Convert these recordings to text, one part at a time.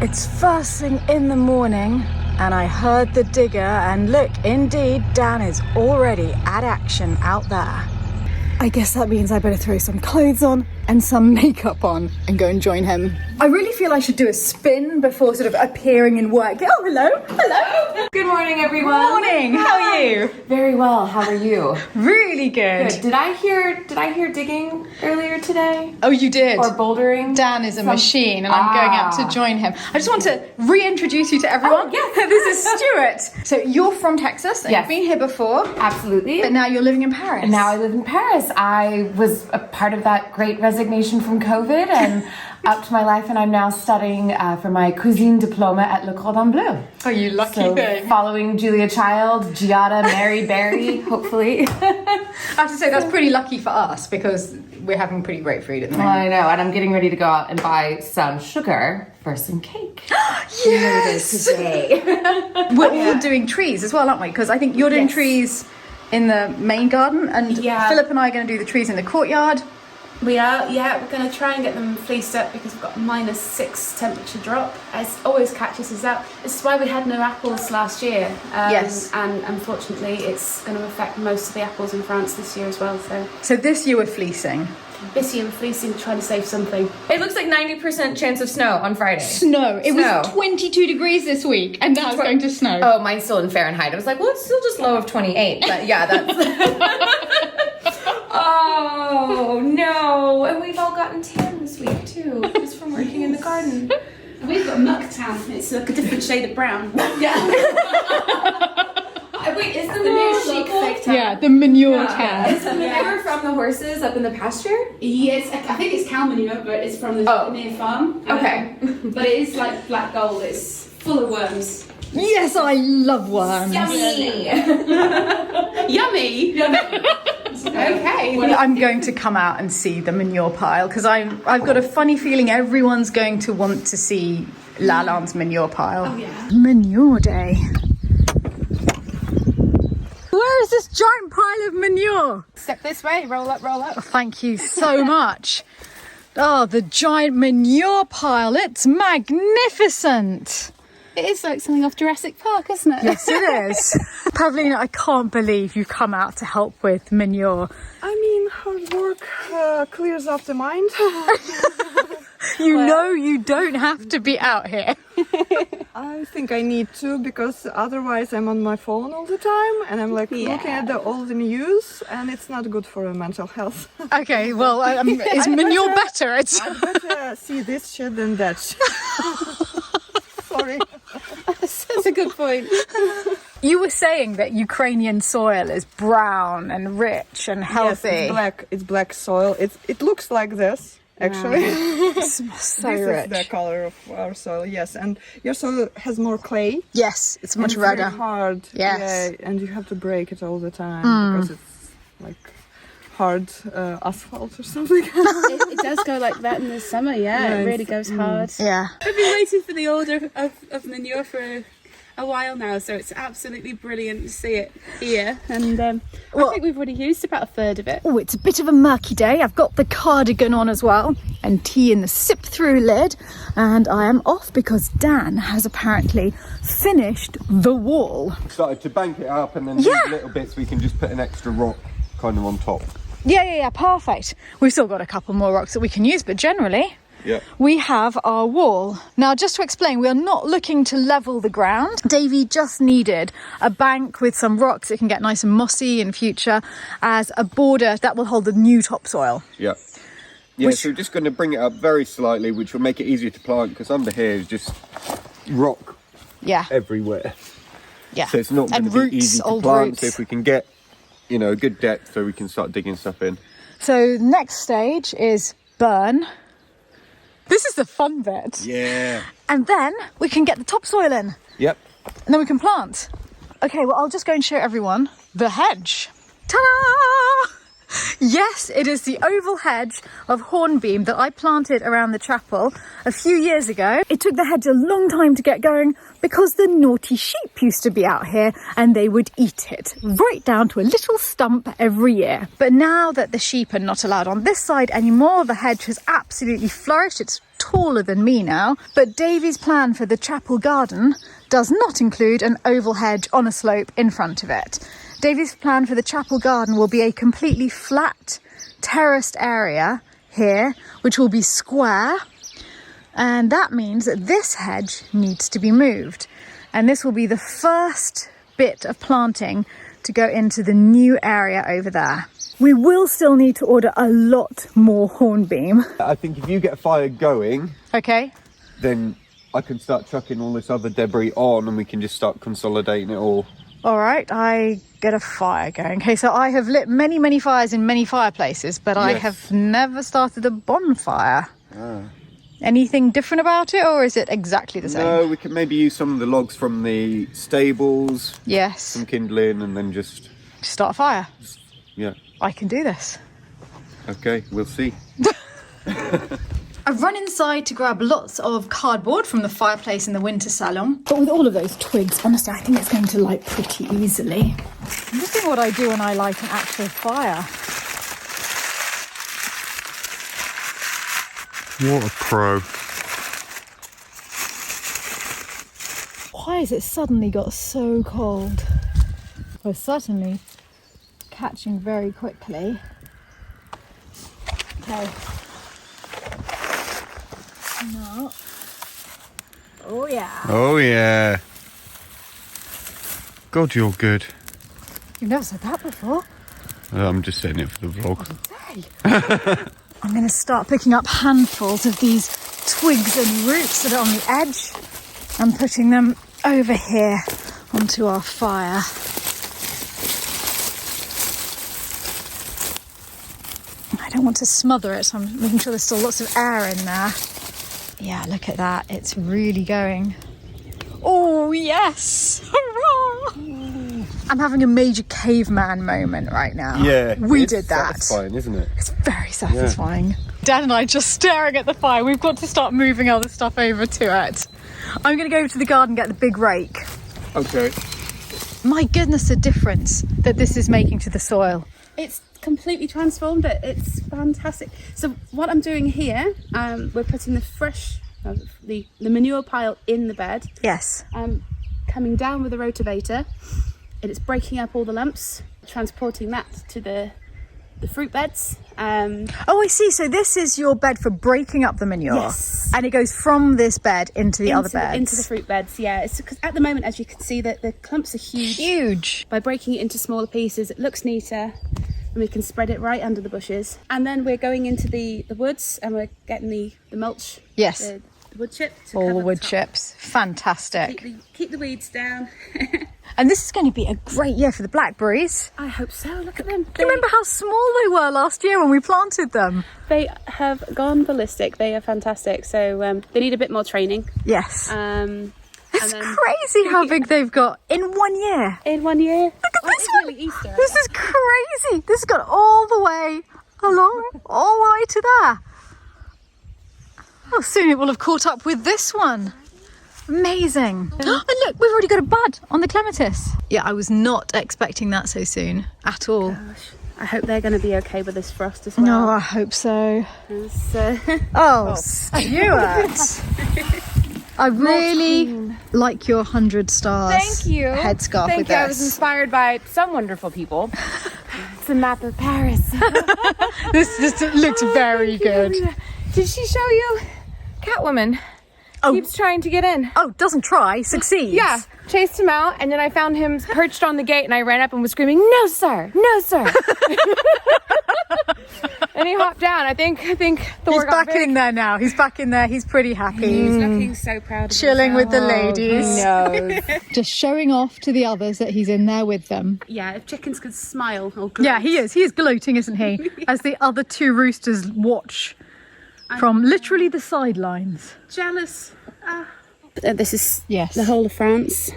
It's first thing in the morning and I heard the digger, and look, indeed, Dan is already at action out there. I guess that means I better throw some clothes on and some makeup on and go and join him. I really feel I should do a spin before sort of appearing in work. Oh, hello, hello. Good morning, everyone. Morning, how are you? Very well, how are you? Really good. Good. Did I hear digging earlier today? Oh, you did? Or bouldering? Dan is a machine and I'm going out to join him. I just want to reintroduce you to everyone. Oh, yes. This is Stuart. So you're from Texas and Yes. you've been here before. Absolutely. But now you're living in Paris. And now I live in Paris. I was a part of that great resignation from COVID and upped my life, and I'm now studying for my cuisine diploma at Le Cordon Bleu. Oh, you lucky So thing. following Julia Child, Giada, Mary Berry, hopefully. I have to say that's pretty lucky for us because we're having pretty great food at the Well, moment. I know, and I'm getting ready to go out and buy some sugar for some cake. Yes! Today. We're all doing trees as well, aren't we? Because I think you're doing Yes. trees in the main garden and Yeah. Philip and I are going to do the trees in the courtyard. We are, yeah, we're going to try and get them fleeced up because we've got a -6 temperature drop. It always catches us out. This is why we had no apples last year. Yes. And unfortunately it's going to affect most of the apples in France this year as well. So this year we're fleecing. This year we're fleecing, trying to save something. It looks like 90% chance of snow on Friday. Snow. It Snow. was 22 degrees this week and now it's going to snow. Oh, mine's still in Fahrenheit. I was like, well, it's still just low of 28. But yeah, that's... Oh, no. And we've all gotten tan this week, too, just from working in the garden. We've got muck tan. It's like a different shade of brown. Yeah. Wait, is the The new manure chic local? fake tan. Yeah, the manure tan. Is the manure from the horses up in the pasture? Yes, I think it's cow manure, but it's from the near farm. Okay. But it is like black gold. It's full of worms. Yes, I love worms. Yummy. Yummy! Okay. Well, I'm going to come out and see the manure pile because I've got a funny feeling everyone's going to want to see Lalande's manure pile. Oh, yeah. Manure day. Where is this giant pile of manure? Step this way. Roll up, roll up. Thank you so much. Oh, the giant manure pile. It's magnificent. It is like something off Jurassic Park, isn't it? Yes, it is. Pavlina, I can't believe you've come out to help with manure. I mean, hard work clears up the mind. You know you don't have to be out here. I think I need to, because otherwise I'm on my phone all the time and I'm like looking at all the news, and it's not good for mental health. Okay, well, is manure better? It's I'd better see this shit than that shit. Sorry. That's a good point. You were saying that Ukrainian soil is brown and rich and healthy. Yes, it's black. It's black soil. It looks like this. Actually, It's so this rich. is the color of our soil. Yes, and your soil has more clay. Yes, it's much and it's very redder. hard. Yes. Yeah, and you have to break it all the time because it's like hard asphalt or something. It does go like that in the summer, yeah. It really goes hard. Yeah. I've been waiting for the order of manure for a while now, so it's absolutely brilliant to see it here. And Well- I think we've already used about a third of it. Oh, it's a bit of a murky day. I've got the cardigan on as well and tea in the sip-through lid, and I am off because Dan has apparently finished the wall. Started to bank it up and then Yeah. leave little bits we can just put an extra rock kind of on top. Yeah, perfect. We've still got a couple more rocks that we can use, but generally Yeah. we have our wall. Now, just to explain, we are not looking to level the ground. Davey just needed a bank with some rocks that can get nice and mossy in future as a border that will hold the new topsoil. Yeah. Yeah, so we're just going to bring it up very slightly, which will make it easier to plant, because under here is just rock Yeah, everywhere. yeah. So it's not going And to be roots, easy to old plant. roots. So if we can get, you know, a good depth so we can start digging stuff in. So next stage is burn. This is the fun bit. Yeah. And then we can get the topsoil in Yep. and then we can plant. Okay, well, I'll just go and show everyone the hedge. Ta-da! Yes, it is the oval hedge of hornbeam that I planted around the chapel a few years ago. It took the hedge a long time to get going because the naughty sheep used to be out here and they would eat it right down to a little stump every year. But now that the sheep are not allowed on this side anymore, the hedge has absolutely flourished. It's taller than me now. But Davy's plan for the chapel garden does not include an oval hedge on a slope in front of it. Davy's plan for the chapel garden will be a completely flat, terraced area here, which will be square. And that means that this hedge needs to be moved. And this will be the first bit of planting to go into the new area over there. We will still need to order a lot more hornbeam. I think if you get a fire going, Okay. then I can start chucking all this other debris on and we can just start consolidating it all. All right, I get a fire going. Okay, so I have lit many, many fires in many fireplaces, but I Yes. have never started a bonfire. Anything different about it, or is it exactly the same? No, we can maybe use some of the logs from the stables, Yes. some kindling, and then just, Start a fire. yeah. I can do this. Okay, we'll see. I've run inside to grab lots of cardboard from the fireplace in the winter salon. But with all of those twigs, honestly, I think it's going to light pretty easily. I'm just thinking what I do when I light an actual fire. What a pro. Why has it suddenly got so cold? Well, certainly catching very quickly. Okay. No. Oh yeah. Oh yeah. God, you're good. You've never said that before. I'm just saying it for the vlog. I'm going to start picking up handfuls of these twigs and roots that are on the edge and putting them over here onto our fire. I don't want to smother it, so I'm making sure there's still lots of air in there. Yeah, look at that. It's really going. Oh, yes! Hurrah! I'm having a major caveman moment right now. Yeah. We it's did that. satisfying, isn't it? It's very satisfying. Dad and I just staring at the fire. We've got to start moving other stuff over to it. I'm going to go to the garden and get the big rake. Okay. My goodness, the difference that this is making to the soil. It's completely transformed it. It's fantastic. So what I'm doing here, we're putting the fresh, the manure pile in the bed. Yes. Coming down with a rotavator, and it's breaking up all the lumps, transporting that to the fruit beds. Oh, I see. So this is your bed for breaking up the manure. Yes. And it goes from this bed into the other beds. Into the fruit beds, yeah. It's because at the moment, as you can see, that the clumps are huge. Huge. By breaking it into smaller pieces, it looks neater, and we can spread it right under the bushes. And then we're going into the woods, and we're getting the mulch. Yes. The wood chip. To All cover the wood top. chips. Fantastic. Keep the weeds down. And this is going to be a great year for the blackberries. I hope so. Look at them. Do you remember how small they were last year when we planted them? They have gone ballistic. They are fantastic. So they need a bit more training. Yes. It's and then- crazy how big they've got in 1 year. In 1 year. Look at this it's one. nearly Easter. This is crazy. This has got all the way along, all the way to there. Oh, soon it will have caught up with this one. Amazing. And look, we've already got a bud on the clematis. Yeah, I was not expecting that so soon at all. Gosh, I hope they're going to be okay with this frost as well. No, I hope so. So, Oh, Stuart. I really like your 100 stars Thank you. headscarf Thank with you. this. I was inspired by some wonderful people. It's a map of Paris. This looks very good. Did she show you? Catwoman keeps trying to get in. Oh, doesn't try, succeeds. Yeah, chased him out, and then I found him perched on the gate, and I ran up and was screaming, "No, sir! No, sir!" And he hopped down. I think Thor He's got back in there now. He's back in there. He's pretty happy. he's looking so proud of Chilling with himself. the ladies. No. Just showing off to the others that he's in there with them. Yeah, if chickens could smile or gloat. Yeah, he is. He is gloating, isn't he? As the other two roosters watch from literally the sidelines. Jealous. This is Yes. the whole of France.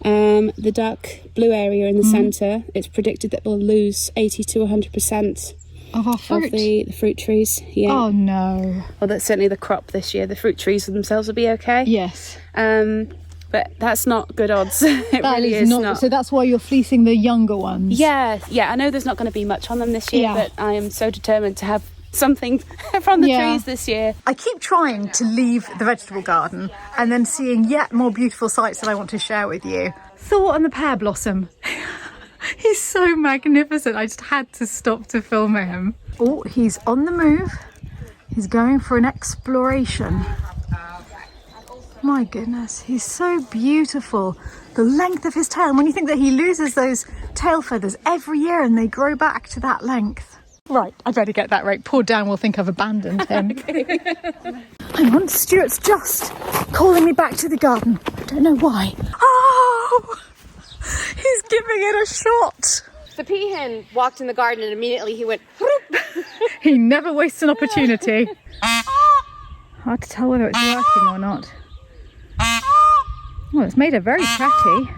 The dark blue area in the centre, it's predicted that we'll lose 80 to 100% Of our of fruit. the fruit trees. Yeah. Oh no. Well, that's certainly the crop this year. The fruit trees themselves will be okay. Yes. But that's not good odds. It That really is is not. So that's why you're fleecing the younger ones. Yeah, I know there's not going to be much on them this year, Yeah. but I am so determined to have something from the Yeah. trees this year. I keep trying to leave the vegetable garden and then seeing yet more beautiful sights that I want to share with you. Thought on the pear blossom. He's so magnificent. I just had to stop to film him. Oh, he's on the move. He's going for an exploration. My goodness, he's so beautiful. The length of his tail. And when you think that he loses those tail feathers every year and they grow back to that length. Right, I better get that right. Poor Dan will think I've abandoned him. Hang on, Stuart's just calling me back to the garden. I don't know why. Oh, he's giving it a shot. The peahen walked in the garden and immediately he went. He never wastes an opportunity. Hard to tell whether it's working or not. Well, it's made her very chatty.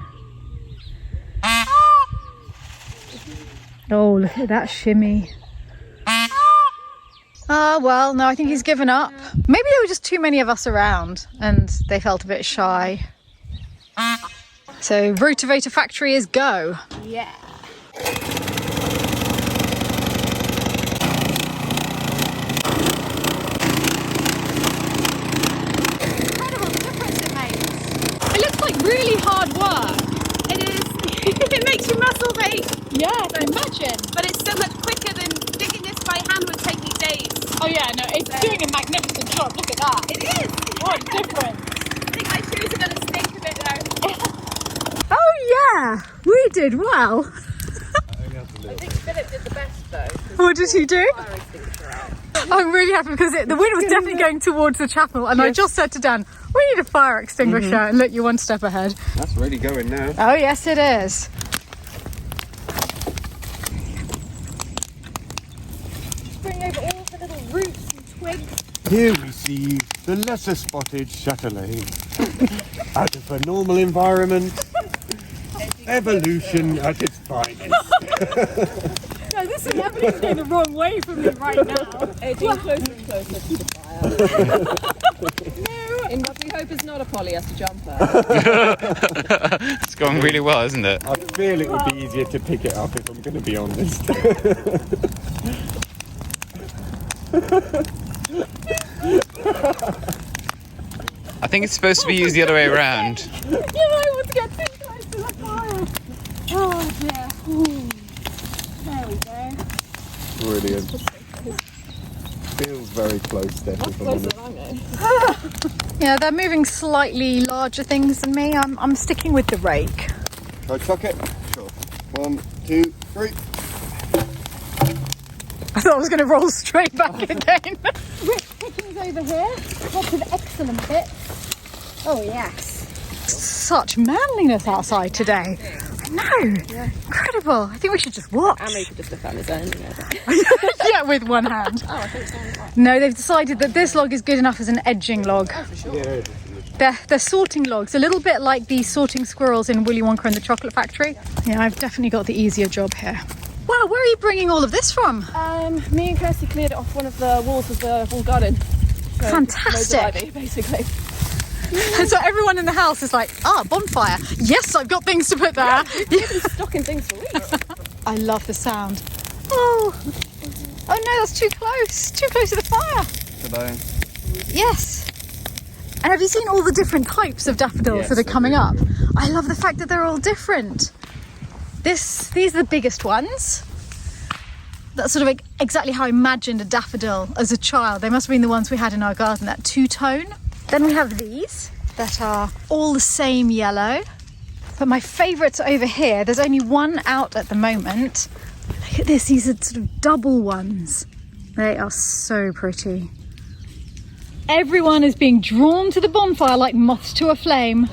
Oh, look at that shimmy. Ah, well, no, I think he's given up. Maybe there were just too many of us around and they felt a bit shy. So, Rotavator Factory is go. Yeah. Incredible the difference it makes. It looks like really hard work. It is. It makes your muscles ache, Yeah, I can imagine. but it's so much quicker than digging this by hand would take me days. Oh yeah, no, it's doing a magnificent job. Look at that. It is. What a difference. I think my shoes are going to stink a bit now. Oh yeah, we did well. I think Philip did the best though. What did he do? I'm really happy because the wind was definitely going towards the chapel and I just said to Dan, we need a fire extinguisher and look, you're one step ahead. That's really going now. Oh yes it is. Bring over all the little roots and twigs. Here we see the lesser spotted chatelaine. Out of a normal environment, evolution at its finest. No, this is everything's going the wrong way for me right now. Edging closer and closer to the fire. In what we hope is not a polyester jumper. It's going really well, isn't it? I feel it would be easier to pick it up if I'm going to be honest. I think it's supposed to be used the other way around. You're able to get too close to the fire. Oh dear. Ooh. There we go. Brilliant. Feels very close, Steph, if I'm honest. Yeah, they're moving slightly larger things than me. I'm sticking with the rake. Shall I chuck it? Sure. 1, 2, 3. I thought I was going to roll straight back again. Rick pickings over here. Lots of excellent bits. Oh yes. Such manliness outside today. I know. Incredible. I think we should just watch. And we could just lift on his own, you know. Yeah, with one hand. Oh, I think so. No, they've decided that this log is good enough as an edging log. For sure. They're sorting logs, a little bit like the sorting squirrels in Willy Wonka and the Chocolate Factory. Yeah, I've definitely got the easier job here. Wow, where are you bringing all of this from? Me and Kirsty cleared it off one of the walls of the wall garden. So Fantastic. loads of ivy, basically. And so everyone in the house is like, bonfire. Yes, I've got things to put there. We've been stocking things for weeks. I love the sound. Oh no, that's too close. Too close to the fire. Hello. Yes. And have you seen all the different types of daffodils Yes, that are coming I up? I love the fact that they're all different. These are the biggest ones. That's sort of exactly how I imagined a daffodil as a child. They must have been the ones we had in our garden, that two-tone. Then we have these that are all the same yellow. But my favourites are over here. There's only one out at the moment. Look at this, these are sort of double ones. They are so pretty. Everyone is being drawn to the bonfire like moths to a flame.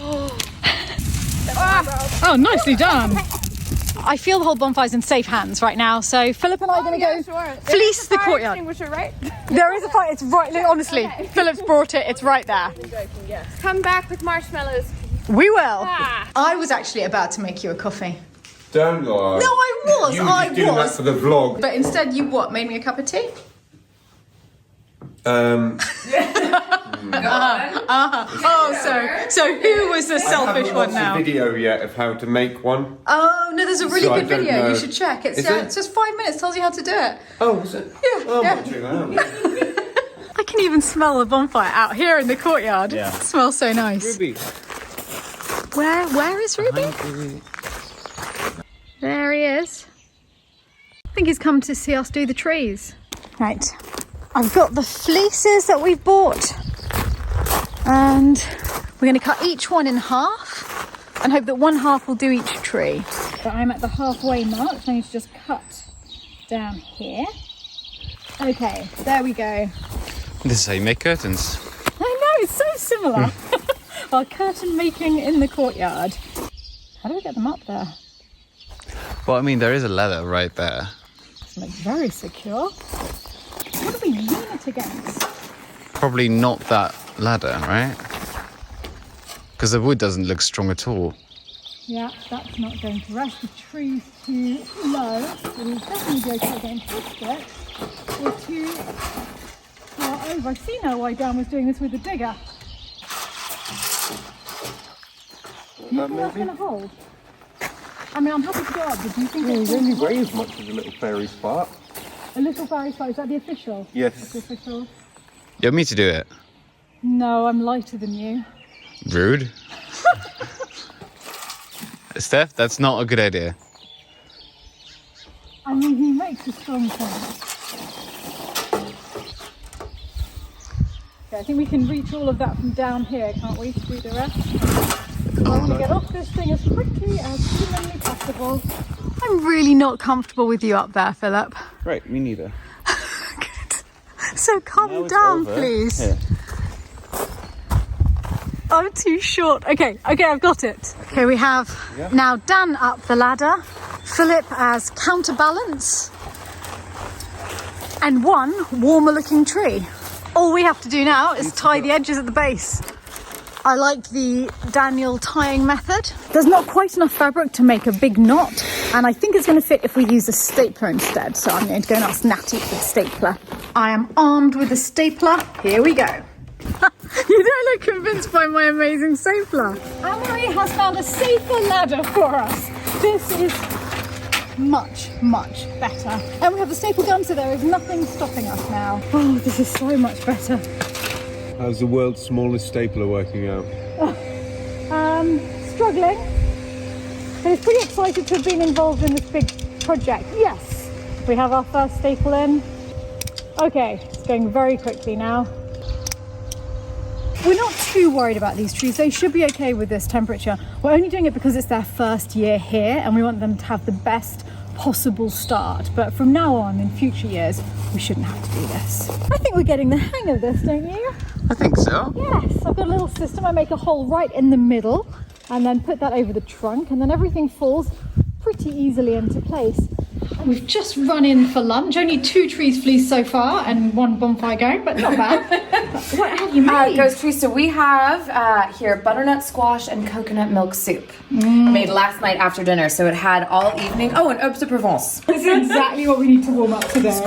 Oh, nicely done. I feel the whole bonfire's in safe hands right now, so Philip and I are going to go fleece the courtyard. Right? There is a fire, it's right, honestly, Philip's brought it, it's right there. Come back with marshmallows. We will. I was actually about to make you a coffee. Don't lie. No, I was, You were just doing that for the vlog. But instead you what, made me a cup of tea? Yeah. So who was the selfish one now? I haven't watched a video yet of how to make one. Oh no, there's a really So I good don't video. know. You should check. It's Is it? it's just 5 minutes. Tells you how to do it. Oh, is it? Yeah. Oh, yeah. I'm not doing that. I can even smell the bonfire out here in the courtyard. Yeah. It smells so nice. Ruby. Where is Ruby? There he is. I think he's come to see us do the trees. Right, I've got the fleeces that we've bought, and we're going to cut each one in half and hope that one half will do each tree. But I'm at the halfway mark, so I need to just cut down here. Okay, there we go. This is how you make curtains. I know, it's so similar. Our curtain making in the courtyard. How do we get them up there? Well, I mean, there is a ladder right there. It's like very secure. What do we lean it against? Probably not that ladder, right? Because the wood doesn't look strong at all. Yeah, that's not going to rest. The tree's too low. It'll definitely be okay getting pushed it. We're too far over. I see now why Dan was doing this with the digger. Do you think that's going to hold? I mean, I'm happy to go up, but do you think it's It only weighs as much as a little fairy spark. a little fairy spark? Is that the official? Yes. That's the official? You want me to do it? No, I'm lighter than you. Rude. Steph, that's not a good idea. I mean, he makes a strong point. Okay, I think we can reach all of that from down here, can't we, to do the rest? I want to get off this thing as quickly as humanly possible. I'm really not comfortable with you up there, Philip. Right, me neither. Good. So calm down, please. Here. I'm too short. Okay, I've got it. Okay, we have now Dan up the ladder, Philip as counterbalance, and one warmer looking tree. All we have to do now is tie the edges at the base. I like the Daniel tying method. There's not quite enough fabric to make a big knot, and I think it's going to fit if we use a stapler instead. So I'm going to go and ask Natty for the stapler. I am armed with a stapler. Here we go. You don't look convinced by my amazing stapler. Anne-Marie has found a safer ladder for us. This is much, much better. And we have the staple gun, so there is nothing stopping us now. Oh, this is so much better. How's the world's smallest stapler working out? Struggling. But it's pretty excited to have been involved in this big project. Yes, we have our first staple in. Okay, it's going very quickly now. We're not too worried about these trees. They should be okay with this temperature. We're only doing it because it's their first year here and we want them to have the best possible start. But from now on, in future years, we shouldn't have to do this. I think we're getting the hang of this, don't you? I think so. Yes, I've got a little system. I make a hole right in the middle and then put that over the trunk, and then everything falls pretty easily into place. We've just run in for lunch. Only 2 trees fleeced so far and 1 bonfire going, but not bad. What have you made? Ghost trees. So we have here butternut squash and coconut milk soup. Made last night after dinner, so it had all evening. Oh, and herbes de Provence. This is exactly what we need to warm up today. This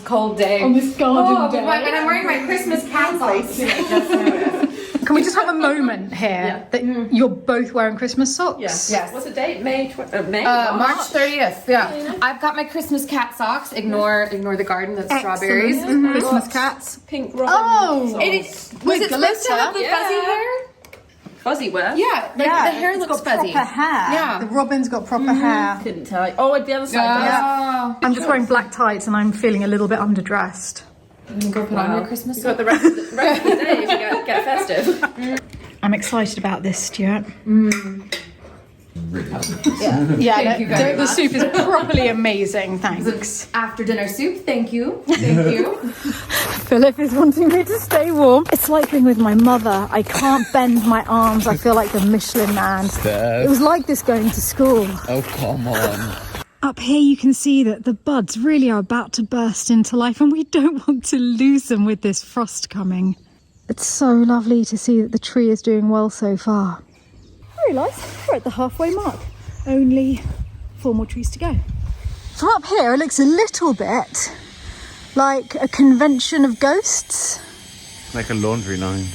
cold day. On this garden day. And I'm wearing my Christmas cat socks too. I just noticed. Can we just have a moment here that you're both wearing Christmas socks? Yes. What's the date? May? March 30th. Yeah. I've got my Christmas cat socks. Ignore the garden. That's strawberries. Christmas cats. Pink robin. Oh! It is. Was it supposed to have the fuzzy hair? Fuzzy wear? Yeah. Like the hair looks fuzzy. Proper hair. Yeah. The robin's got proper hair. Couldn't tell you. Oh, the other side. I'm just wearing black tights and I'm feeling a little bit underdressed. You can go put on your Christmas You've got the rest of the day to get festive. I'm excited about this, Stuart. Thank you very The much. soup is properly amazing, thanks. After dinner soup. Thank you. Thank you. Philip is wanting me to stay warm. It's like being with my mother. I can't bend my arms. I feel like the Michelin man. It was like this going to school. Oh, come on. Up here you can see that the buds really are about to burst into life and we don't want to lose them with this frost coming. It's so lovely to see that the tree is doing well so far. I realise we're at the halfway mark. Only 4 more trees to go. From up here it looks a little bit like a convention of ghosts. Like a laundry line.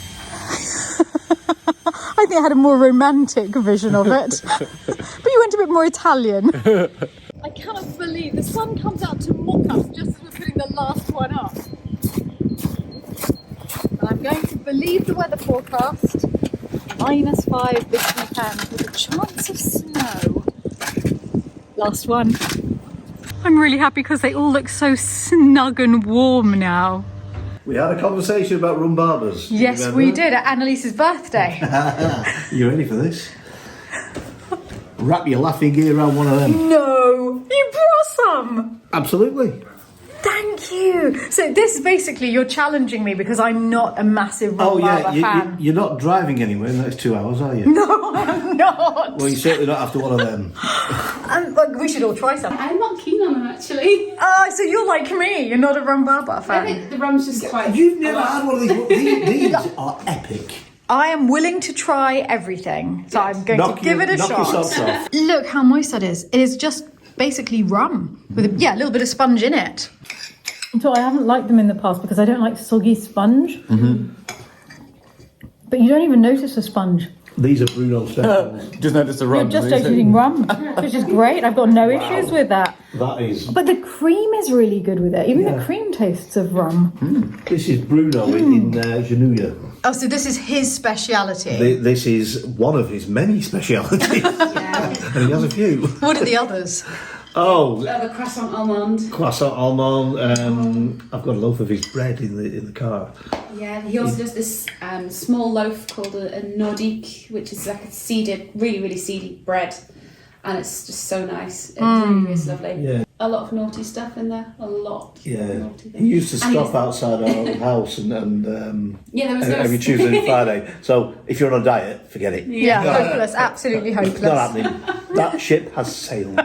I think I had a more romantic vision of it. But you went a bit more Italian. I cannot believe the sun comes out to mock us just as we're putting the last one up. And I'm going to believe the weather forecast. -5 this weekend with a chance of snow. Last one. I'm really happy because they all look so snug and warm now. We had a conversation about rhumbarbas. Yes, we did at Annalise's birthday. You ready for this? Wrap your laughing gear around one of them. No, you brought some. Absolutely. Thank you. So this is basically, you're challenging me because I'm not a massive rhubarba fan. You're not driving anywhere in the next 2 hours, are you? No, I'm not. Well, you're certainly not after one of them. We should all try some. I'm not keen on them actually. So you're like me. You're not a rhubarba fan. I think the rum's just quite. You've never had one of these. These are epic. I am willing to try everything, so I'm going to give it a knock your shot. socks off. Look how moist that is. It is just basically rum with a little bit of sponge in it. So I haven't liked them in the past because I don't like soggy sponge. Mm-hmm. But you don't even notice the sponge. These are Bruno specials. Just notice the rum. You're just tasting rum, which is great. I've got no issues with that. That is. But the cream is really good with it. Even the cream tastes of rum. This is Bruno in Genouille. Oh, so this is his speciality. This is one of his many specialities. And he has a few. What are the others? Oh, The croissant almond. croissant almond. I've got a loaf of his bread in the car. Yeah, he also does this small loaf called a Nordique, which is like a seeded, really, really seedy bread. And it's just so nice. It really is lovely. Yeah. A lot of naughty stuff in there. A lot. Yeah. Of naughty things. He used to And stop outside our old house and there was every Tuesday and Friday. So if you're on a diet, forget it. Yeah, hopeless. Absolutely hopeless. Not happening. That ship has sailed.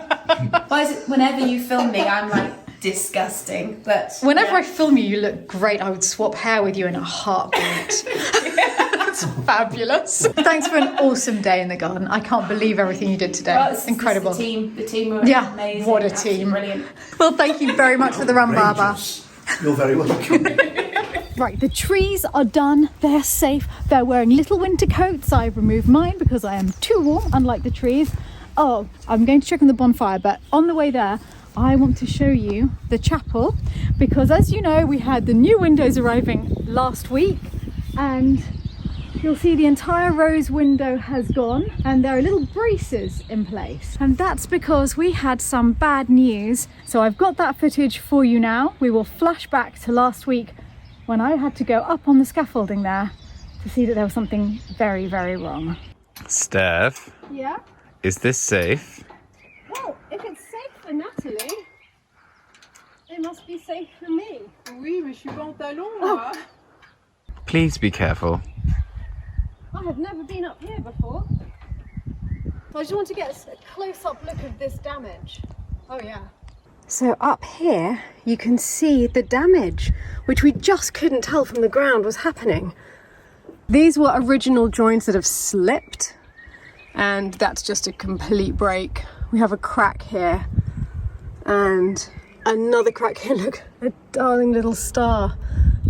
Why is it whenever you film me, I'm like disgusting? But Whenever I film you, you look great. I would swap hair with you in a heartbeat. It's fabulous. Thanks for an awesome day in the garden. I can't believe everything you did today. Well, it's incredible. The team were amazing. What a Absolutely team. Brilliant. Well, thank you very much for the rhubarba. You're very welcome. Right, the trees are done. They're safe. They're wearing little winter coats. I've removed mine because I am too warm, unlike the trees. Oh, I'm going to check on the bonfire, but on the way there, I want to show you the chapel because, as you know, we had the new windows arriving last week, and you'll see the entire rose window has gone and there are little braces in place. And that's because we had some bad news. So I've got that footage for you now. We will flash back to last week when I had to go up on the scaffolding there to see that there was something very, very wrong. Steph, Yeah? is this safe? Well, if it's safe for Natalie, it must be safe for me. Oui, mais je suis pantalon, moi. Please be careful. I have never been up here before. I just want to get a close-up look of this damage. Oh yeah. So up here you can see the damage, which we just couldn't tell from the ground was happening. These were original joints that have slipped, and that's just a complete break. We have a crack here and another crack here. Look, a darling little star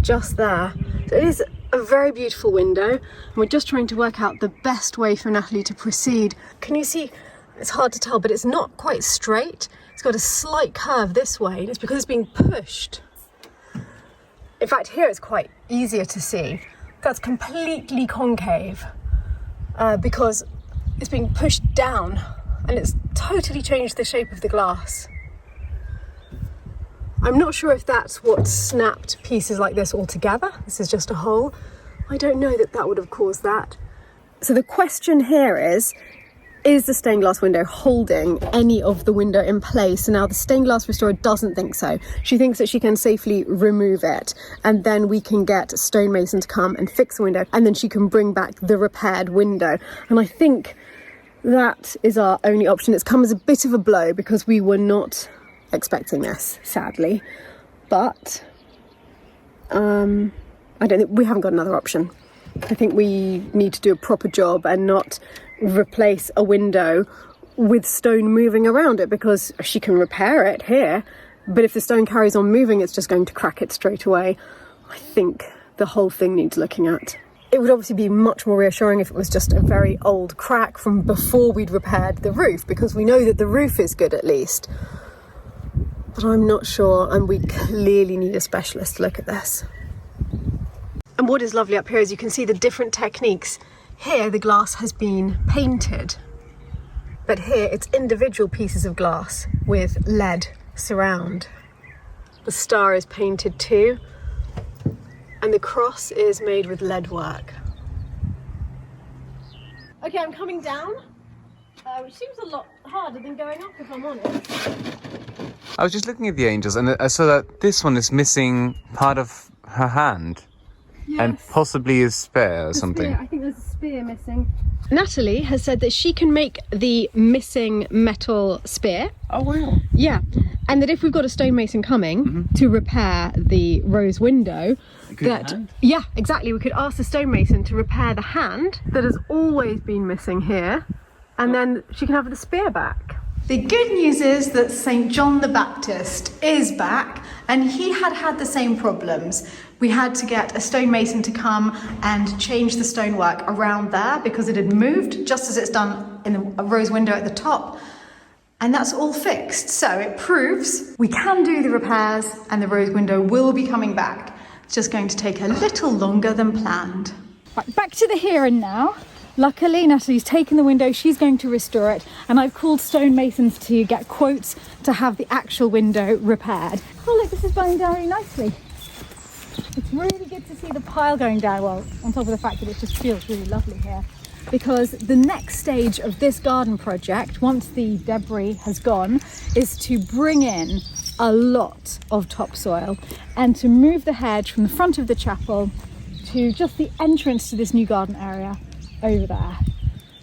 just there. So it is a very beautiful window, and we're just trying to work out the best way for Natalie to proceed. Can you see? It's hard to tell, but it's not quite straight. It's got a slight curve this way, and it's because it's being pushed. In fact, here it's quite easier to see. That's completely concave because it's being pushed down, and it's totally changed the shape of the glass. I'm not sure if that's what snapped pieces like this all together. This is just a hole. I don't know that that would have caused that. So the question here is the stained glass window holding any of the window in place? And now the stained glass restorer doesn't think so. She thinks that she can safely remove it, and then we can get a stonemason to come and fix the window, and then she can bring back the repaired window. And I think that is our only option. It's come as a bit of a blow because we were not expecting this, sadly, but I don't think we haven't got another option. I think we need to do a proper job and not replace a window with stone moving around it, because she can repair it here, but if the stone carries on moving, it's just going to crack it straight away. I think the whole thing needs looking at. It would obviously be much more reassuring if it was just a very old crack from before we'd repaired the roof, because we know that the roof is good at least. But I'm not sure, and we clearly need a specialist to look at this. And what is lovely up here is you can see the different techniques. Here the glass has been painted, but here it's individual pieces of glass with lead surround. The star is painted too, and the cross is made with lead work. Okay, I'm coming down, which seems a lot harder than going up, if I'm honest. I was just looking at the angels and I saw that this one is missing part of her hand. Yes. And possibly a spear or something. I think there's a spear missing. Natalie has said that she can make the missing metal spear. Oh wow. Yeah, and that if we've got a stonemason coming to repair the rose window, yeah, exactly, we could ask the stonemason to repair the hand that has always been missing here, and then she can have the spear back. The good news is that St. John the Baptist is back, and he had the same problems. We had to get a stonemason to come and change the stonework around there because it had moved, just as it's done in the rose window at the top. And that's all fixed. So it proves we can do the repairs and the rose window will be coming back. It's just going to take a little longer than planned. Right, back to the here and now. Luckily, Natalie's taken the window, she's going to restore it, and I've called stonemasons to get quotes to have the actual window repaired. Oh look, this is going down really nicely. It's really good to see the pile going down, well, on top of the fact that it just feels really lovely here. Because the next stage of this garden project, once the debris has gone, is to bring in a lot of topsoil and to move the hedge from the front of the chapel to just the entrance to this new garden area over there.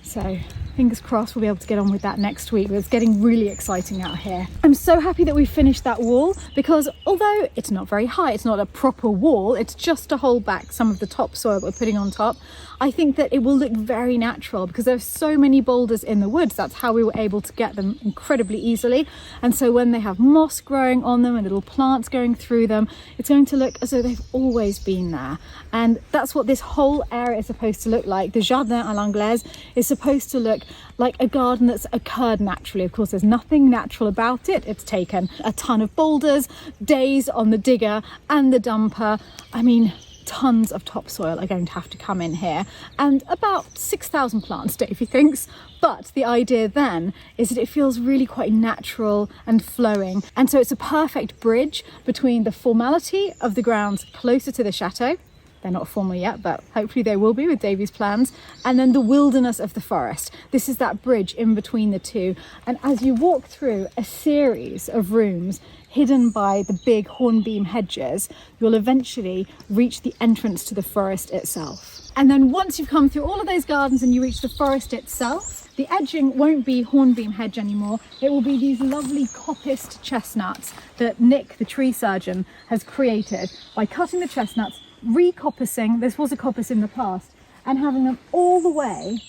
So fingers crossed we'll be able to get on with that next week. It's getting really exciting out here. I'm so happy that we finished that wall, because although it's not very high, it's not a proper wall, it's just to hold back some of the topsoil that we're putting on top. I think that it will look very natural because there's so many boulders in the woods. That's how we were able to get them incredibly easily. And so when they have moss growing on them and little plants going through them, it's going to look as though they've always been there. And that's what this whole area is supposed to look like. The jardin à l'anglaise is supposed to look like a garden that's occurred naturally. Of course, there's nothing natural about it. It's taken a ton of boulders, days on the digger and the dumper. I mean, tons of topsoil are going to have to come in here, and about 6,000 plants, Davey thinks. But the idea then is that it feels really quite natural and flowing, and so it's a perfect bridge between the formality of the grounds closer to the chateau. They're not formal yet, but hopefully they will be with Davey's plans. And then the wilderness of the forest. This is that bridge in between the two. And as you walk through a series of rooms hidden by the big hornbeam hedges, you'll eventually reach the entrance to the forest itself. And then once you've come through all of those gardens and you reach the forest itself, the edging won't be hornbeam hedge anymore. It will be these lovely coppiced chestnuts that Nick, the tree surgeon, has created by cutting the chestnuts, recoppicing, this was a coppice in the past, and having them all the way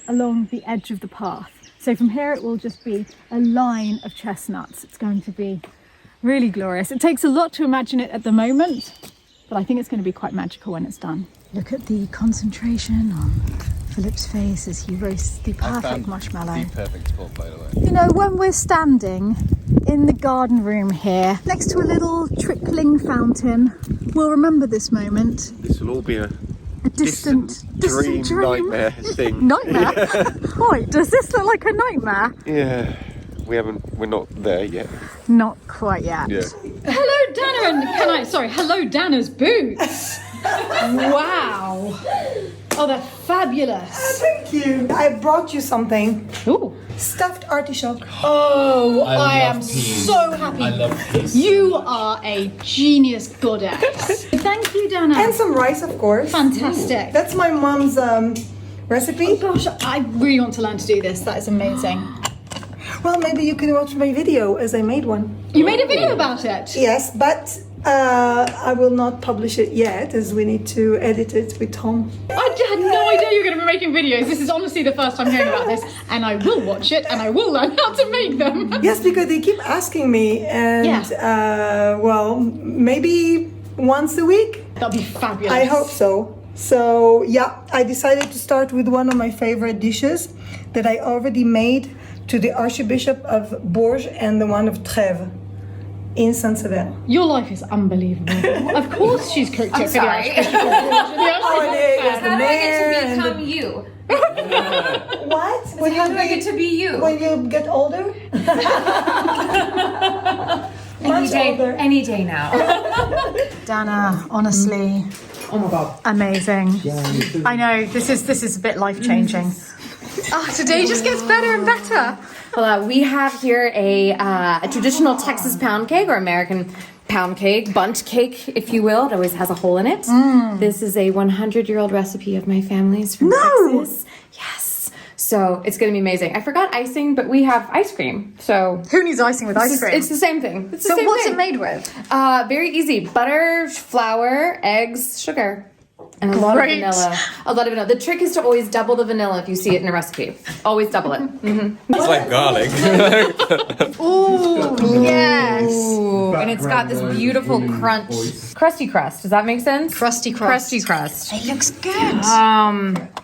along the edge of the path. So from here it will just be a line of chestnuts. It's going to be really glorious. It takes a lot to imagine it at the moment, but I think it's going to be quite magical when it's done. Look at the concentration on Philip's face as he roasts the perfect marshmallow. The perfect spot, by the way. You know, when we're standing in the garden room here, next to a little trickling fountain, we'll remember this moment. This will all be a distant dream. Nightmare thing. Nightmare? Wait, does this look like a nightmare? Yeah, we're not there yet. Not quite yet. Yeah. Hello, Dana, hello, Dana's boots. Wow. Oh, they're fabulous. Thank you. I brought you something. Ooh. Stuffed artichoke. Oh, I am so happy. I love peas. You are a genius goddess. Thank you, Dana. And some rice, of course. Fantastic. Ooh. That's my mom's recipe. Oh gosh, I really want to learn to do this. That is amazing. Well, maybe you can watch my video as I made one. You made a video about it? Yes, but I will not publish it yet as we need to edit it with Tom. I had no idea you were going to be making videos. This is honestly the first time hearing about this, and I will watch it and I will learn how to make them. Yes, because they keep asking me, and well, maybe once a week. That'll be fabulous. I hope so. So yeah, I decided to start with one of my favorite dishes that I already made to the Archbishop of Bourges and the one of Trèves in Saint-Sever. Your life is unbelievable. Of course she's cooked it for the Archbishop of Bourges. How do I get to become you? What? How do I get to be you? When you get older? Any day now. Dana, honestly. Oh my god. Amazing. I know, this is a bit life-changing. Today just gets better and better. Well, we have here a traditional Texas pound cake, or American pound cake, bundt cake, if you will. It always has a hole in it. This is a 100-year-old recipe of my family's from Texas. Yes. So it's going to be amazing. I forgot icing, but we have ice cream. So who needs icing with ice cream? It's the same thing. It's the so same what's thing. it made with? Very easy. Butter, flour, eggs, sugar. And a lot of vanilla. A lot of vanilla. The trick is to always double the vanilla if you see it in a recipe. Always double it. It's like garlic. Ooh, yes. Ooh, and it's got this beautiful crunch. Crusty crust. Does that make sense? Crusty crust. Crusty crust. It looks good.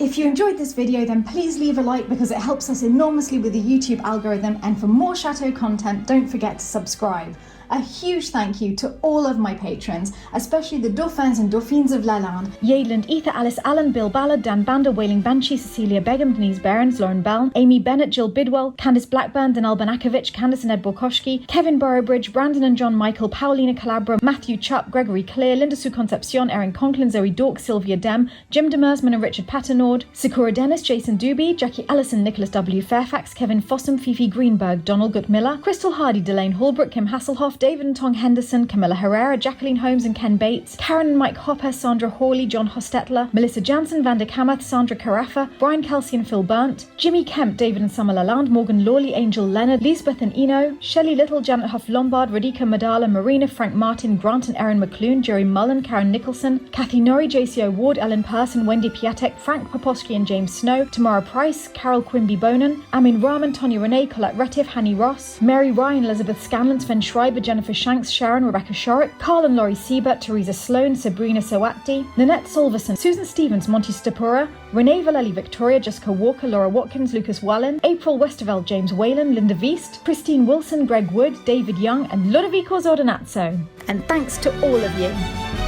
If you enjoyed this video, then please leave a like because it helps us enormously with the YouTube algorithm. And for more Chateau content, don't forget to subscribe. A huge thank you to all of my patrons, especially the Dauphins and Dauphines of Lalande, Yadeland, Ether, Alice, Allen, Bill Ballard, Dan Bander, Wailing Banshee, Cecilia Begum, Denise Behrens, Lauren Bell, Amy Bennett, Jill Bidwell, Candice Blackburn, Danel Banakovic, Candice and Ed Borkoshki, Kevin Burrowbridge, Brandon and John Michael, Paulina Calabra, Matthew Chupp, Gregory Clear, Linda Sue Concepcion, Erin Conklin, Zoe Dork, Sylvia Dem, Jim Demersman and Richard Patternord, Sakura Dennis, Jason Doobie, Jackie Ellison, Nicholas W. Fairfax, Kevin Fossum, Fifi Greenberg, Donald Guttmiller, Crystal Hardy, Delane Holbrook, Kim Hasselhoff, David and Tong Henderson, Camilla Herrera, Jacqueline Holmes and Ken Bates, Karen and Mike Hopper, Sandra Hawley, John Hostetler, Melissa Jansen, Vanda Kamath, Sandra Carafa, Brian Kelsey and Phil Burnt, Jimmy Kemp, David and Summer Lalande, Morgan Lawley, Angel Leonard, Lisbeth and Eno, Shelley Little, Janet Huff Lombard, Radhika Madala, Marina, Frank Martin, Grant and Erin McClune, Jerry Mullen, Karen Nicholson, Kathy Norrie, JC Ward, Ellen Person, Wendy Piatek, Frank Poposky and James Snow, Tamara Price, Carol Quimby Bonan, Amin Rahman, Tonya Renee, Colette Retif, Hanny Ross, Mary Ryan, Elizabeth Scanlon, Sven Schreiber, Jennifer Shanks, Sharon, Rebecca Shorrock, Carl and Laurie Siebert, Teresa Sloan, Sabrina Sawati, Nanette Solverson, Susan Stevens, Monty Stapura, Renee Valelli, Victoria, Jessica Walker, Laura Watkins, Lucas Wallen, April Westerveld, James Whalen, Linda Viest, Christine Wilson, Greg Wood, David Young, and Ludovico Ordonazzo. And thanks to all of you.